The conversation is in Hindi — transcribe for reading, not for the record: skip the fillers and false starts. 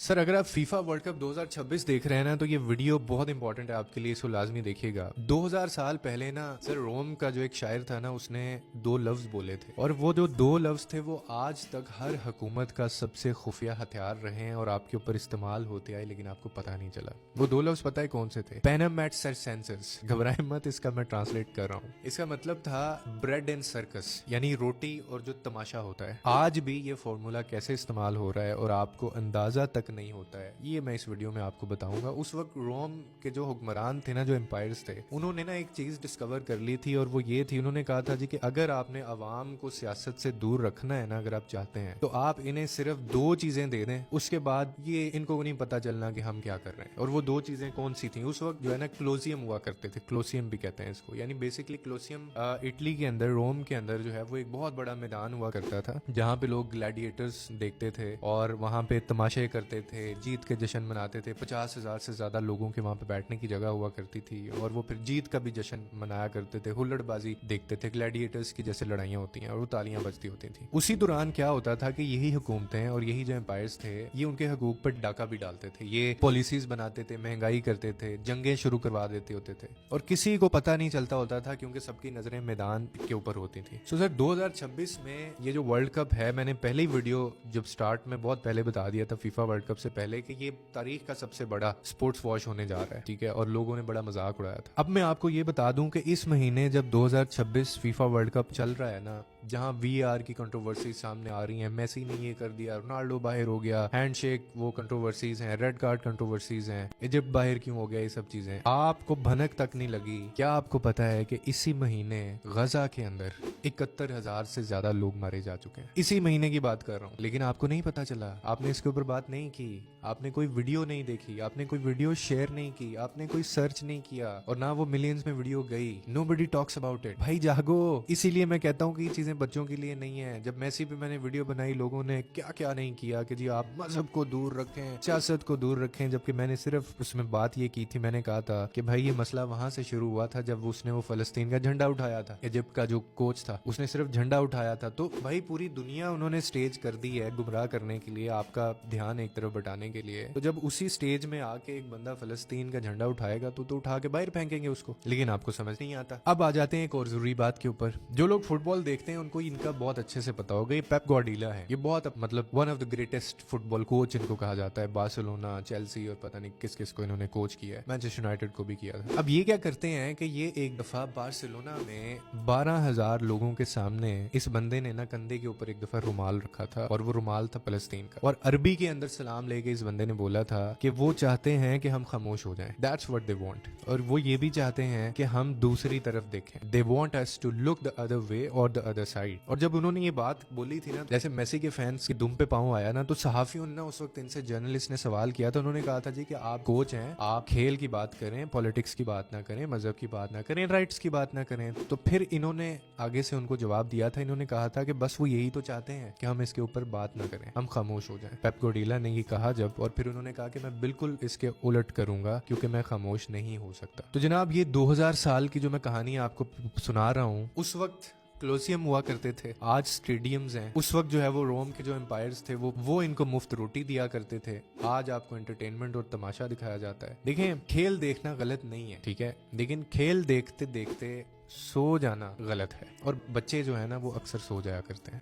सर अगर आप फीफा वर्ल्ड कप 2026 देख रहे हैं ना तो ये वीडियो बहुत इंपॉर्टेंट है आपके लिए, इसको लाजमी देखिएगा। 2000 साल पहले ना सर रोम का जो एक शायर था ना उसने दो लफ्ज बोले थे और वो जो दो लफ्ज थे वो आज तक हर हुकूमत का सबसे खुफिया हथियार रहे हैं और आपके ऊपर इस्तेमाल होते आए लेकिन आपको पता नहीं चला। वो दो लफ्ज पता है कौन से थे? पैनम एट सर्सेंसस। घबराए मत, इसका मैं ट्रांसलेट कर रहा हूँ। इसका मतलब था ब्रेड एंड सर्कस, यानी रोटी और जो तमाशा होता है। आज भी ये फॉर्मूला कैसे इस्तेमाल हो रहा है और आपको अंदाजा तक नहीं होता है, ये मैं इस वीडियो में आपको बताऊंगा। उस वक्त रोम के जो हुक्मरान थे ना, जो एम्पायर्स थे, उन्होंने ना एक चीज डिस्कवर कर ली थी और वो ये थी, उन्होंने कहा था जी कि अगर आपने अवाम को सियासत से दूर रखना है ना, अगर आप चाहते हैं तो आप इन्हें सिर्फ दो चीजें दे दें, उसके बाद ये इनको नहीं पता चलना कि हम क्या कर रहे हैं। और वो दो चीजें कौन सी थी? उस वक्त जो है ना क्लोसियम हुआ करते थे, क्लोसियम भी कहते हैं इसको, यानी बेसिकली क्लोसियम इटली के अंदर, रोम के अंदर जो है वो एक बहुत बड़ा मैदान हुआ करता था जहाँ पे लोग ग्लैडिएटर्स देखते थे और वहां पे तमाशे करते थे, जीत के जश्न मनाते थे। 50,000 से ज्यादा लोगों के वहां पे बैठने की जगह हुआ करती थी और वो फिर जीत का भी जश्न मनाया करते थे, हुल्लड़बाजी देखते थे, ग्लैडिएटर्स की जैसे लड़ाइयां होती हैं और वो तालियां बजती होती थी। उसी दौरान क्या होता था कि यही हुकूमतें और यही जो एम्पायर्स थे ये उनके हकूक पर डाका भी डालते थे, ये पॉलिसीज बनाते थे, महंगाई करते थे, जंगें शुरू करवा देते होते थे और किसी को पता नहीं चलता होता था क्योंकि सबकी नजरें मैदान के ऊपर होती थी। सो सर 2026 में ये जो वर्ल्ड कप है, मैंने पहली वीडियो जब स्टार्ट में बहुत पहले बता दिया था फीफा वर्ल्ड कप से पहले कि ये तारीख का सबसे बड़ा स्पोर्ट्स वॉश होने जा रहा है, ठीक है, और लोगों ने बड़ा मजाक उड़ाया था। अब मैं आपको ये बता दूं कि इस महीने जब 2026 फीफा वर्ल्ड कप चल रहा है ना, जहां वीआर की कंट्रोवर्सी सामने आ रही है, मेसी ने ये कर दिया, रोनाल्डो बाहर हो गया, हैंडशेक वो कंट्रोवर्सीज हैं, रेड कार्ड कंट्रोवर्सीज हैं, इजिप्ट बाहर क्यों हो गया, ये सब चीजें आपको भनक तक नहीं लगी। क्या आपको पता है कि इसी महीने गजा के अंदर 71,000 से ज्यादा लोग मारे जा चुके हैं? इसी महीने की बात कर रहा हूँ, लेकिन आपको नहीं पता चला, आपने इसके ऊपर बात नहीं की, आपने कोई वीडियो नहीं देखी, आपने कोई वीडियो शेयर नहीं की, आपने कोई सर्च नहीं किया और ना वो मिलियंस में वीडियो गई। Nobody talks about it. भाई जागो। इसीलिए मैं कहता हूँ कि ये चीजें बच्चों के लिए नहीं है। जब मैसी पे मैंने वीडियो बनाई, लोगों ने क्या क्या नहीं किया कि जी आप मजहब को दूर रखें, सियासत को दूर रखें, जबकि मैंने सिर्फ उसमें बात ये की थी, मैंने कहा था कि भाई ये मसला वहां से शुरू हुआ था जब उसने वो फलस्तीन का झंडा उठाया था। इजिप्ट का जो कोच था उसने सिर्फ झंडा उठाया था, तो भाई पूरी दुनिया उन्होंने स्टेज कर दी है गुमराह करने के लिए, आपका ध्यान एक तरफ बटाने के लिए। तो जब उसी स्टेज में आके एक बंदा फलस्तीन का झंडा उठाएगा तो उठा के बाहर फेंकेंगे उसको, लेकिन आपको समझ नहीं आता। अब आ जाते हैं एक और जरूरी बात के ऊपर। जो लोग फुटबॉल देखते हैं उनको इनका बहुत अच्छे से पता होगा, ये पेप गार्डियोला है, ये बहुत मतलब one of the greatest football coach इनको कहा जाता है। बार्सिलोना, चेल्सी और पता नहीं किस किस को इन्होंने कोच किया है, मैनचेस्टर यूनाइटेड को भी किया था। अब ये क्या करते हैं कि ये एक दफा बार्सिलोना में 12,000 लोगों के सामने इस बंदे ने ना कंधे के ऊपर एक दफा रुमाल रखा था और वो रुमाल था फलस्तीन का, और अरबी के अंदर सलाम लेके इस बंदे ने बोला था कि वो चाहते हैं कि हम खामोश हो जाएं। That's what they want. और वो ये भी चाहते हैं कि हम दूसरी तरफ देखें। They want us to look the other way और द अदर साइड। और जब उन्होंने ये बात बोली थी ना, जैसे मेसी के फैंस के दुम पे पांव आया ना, तो सहाफियों ने ना उस वक्त इनसे, जर्नलिस्ट ने सवाल किया, तो उन्होंने कहा था जी कि आप कोच हैं, आप खेल की बात करें, पॉलिटिक्स की बात ना करें, मजहब की बात ना करें, राइट्स की बात ना करें। तो फिर इन्होंने आगे से उनको जवाब दिया था, इन्होंने कहा था कि बस वो यही तो चाहते हैं कि हम इसके ऊपर बात ना करें, हम खामोश हो जाएं। पेप गार्डियोला ने ये कहा जब, और फिर उन्होंने कहा कि मैं बिल्कुल इसके उलट करूंगा क्योंकि मैं खामोश नहीं हो सकता। तो जनाब ये 2000 साल की जो मैं कहानी आपको सुना रहा हूँ, उस वक्त क्लोसियम हुआ करते थे, आज स्टेडियम्स हैं। उस वक्त जो है वो रोम के जो एम्पायर्स थे वो इनको मुफ्त रोटी दिया करते थे, आज आपको एंटरटेनमेंट और तमाशा दिखाया जाता है। देखें, खेल देखना गलत नहीं है, ठीक है, लेकिन खेल देखते देखते सो जाना गलत है, और बच्चे जो है ना वो अक्सर सो जाया करते हैं।